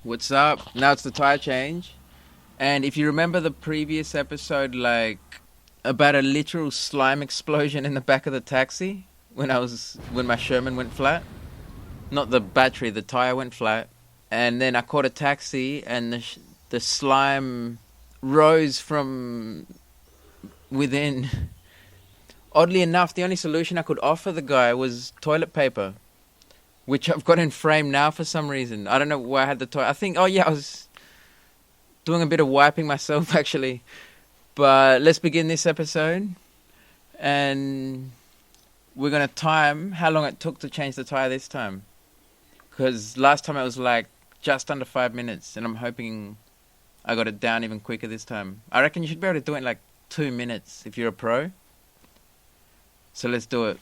What's up? Now it's the tire change. And if you remember the previous episode, like about a literal slime explosion in the back of the taxi when my Sherman went flat. Not the battery, the tire went flat. And then I caught a taxi and the slime rose from within. Oddly enough, the only solution I could offer the guy was toilet paper, which I've got in frame now for some reason. I don't know why I had the toilet. I think, oh yeah, I was doing a bit of wiping myself actually. But let's begin this episode, and we're gonna time how long it took to change the tire this time. Because last time it was like just under 5 minutes, and I'm hoping I got it down even quicker this time. I reckon you should be able to do it in like 2 minutes if you're a pro. So let's do it.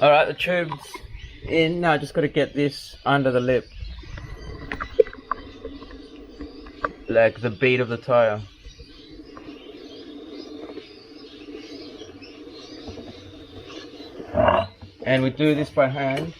Alright, the tube's in. Now I just got to get this under the lip. Like the bead of the tire. And we do this by hand.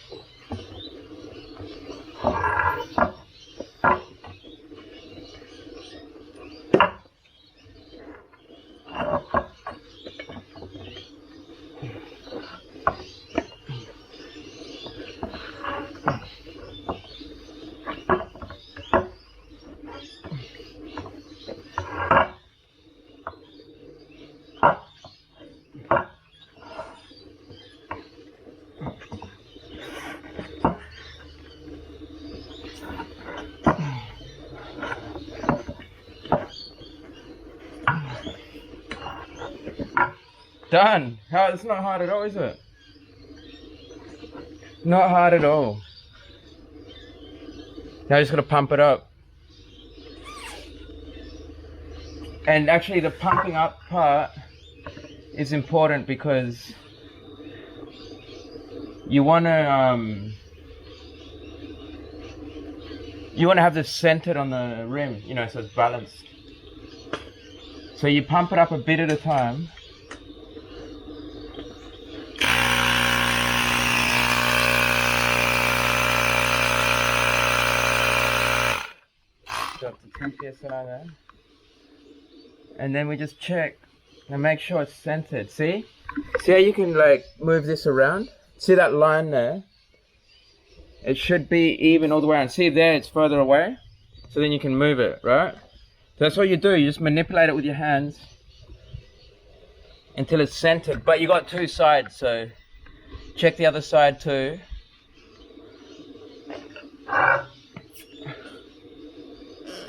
Done. How? It's not hard at all, is it? Not hard at all. Now I just gotta pump it up. And actually the pumping up part is important because you wanna have this centered on the rim, you know, so it's balanced. So you pump it up a bit at a time. Got the 10 psi there. And then we just check and make sure it's centered. See? See how you can like move this around? See that line there? It should be even all the way around. See there, it's further away. So then you can move it, right? So that's what you do. You just manipulate it with your hands until it's centered. But you got two sides, so check the other side too.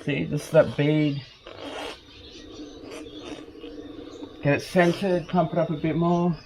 See, just that bead. Get it centered, pump it up a bit more.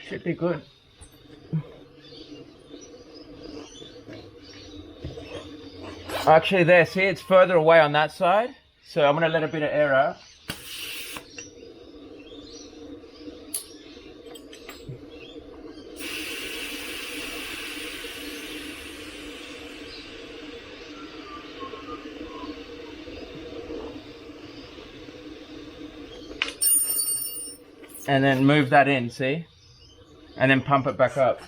Should be good. Actually there, see it's further away on that side. So I'm going to let a bit of air out. And then move that in, see? And then pump it back up.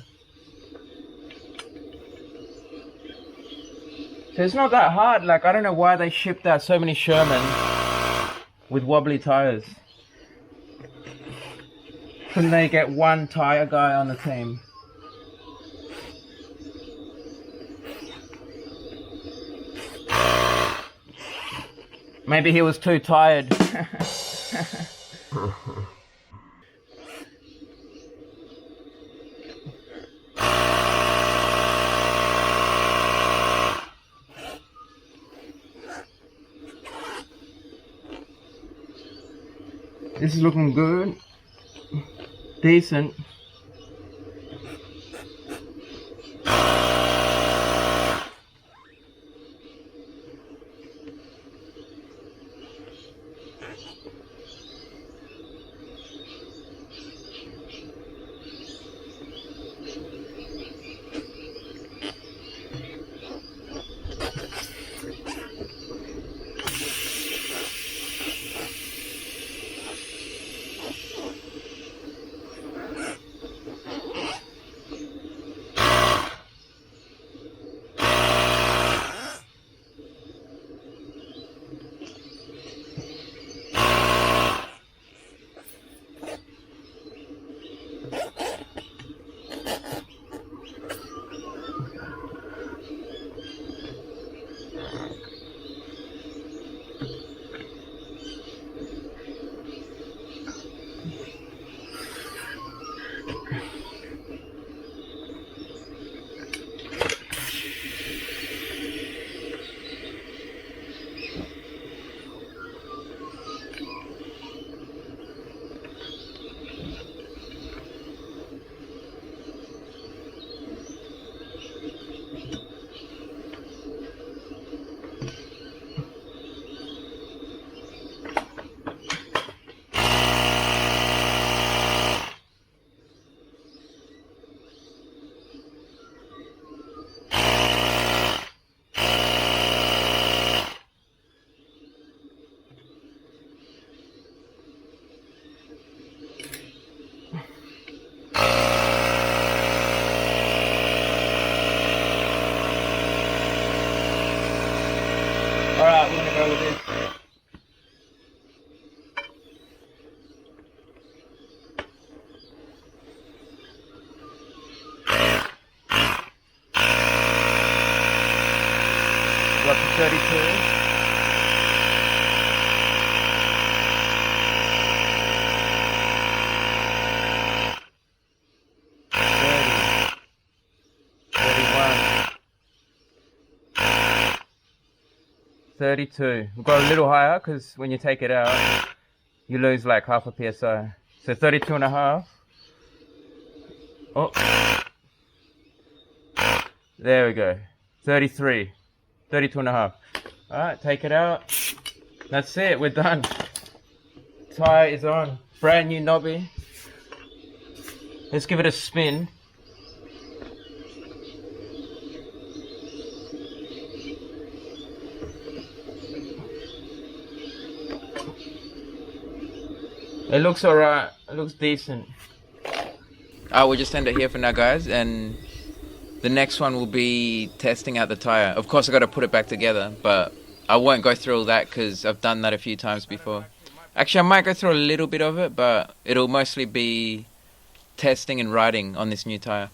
So it's not that hard. Like, I don't know why they shipped out so many Sherman with wobbly tires. Couldn't they get one tire guy on the team? Maybe he was too tired. This is looking good, decent. 32. 30, 31, 32. We've got a little higher because when you take it out, you lose like half a psi. So 32 and a half. Oh, there we go. 33, 32 and a half. All right, take it out. That's it. We're done. Tyre is on. Brand new knobby. Let's give it a spin. It looks alright. It looks decent. We'll just end it here for now, guys. And the next one will be testing out the tyre. Of course, I got to put it back together, but I won't go through all that because I've done that a few times before. Actually, I might go through a little bit of it, but it'll mostly be testing and riding on this new tyre.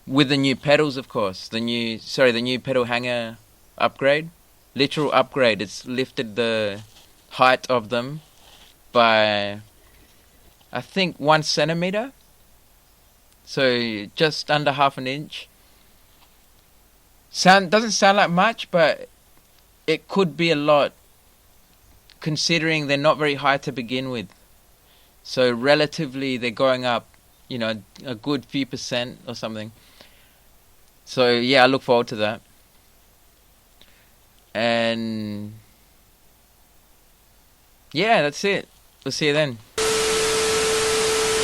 With the new pedals, of course. The new pedal hanger upgrade. Literal upgrade. It's lifted the height of them by, I think, 1 centimeter. So just under half an inch. Doesn't sound like much, but it could be a lot, considering they're not very high to begin with. So relatively, they're going up, a good few percent or something. So yeah, I look forward to that. And yeah, that's it. We'll see you then.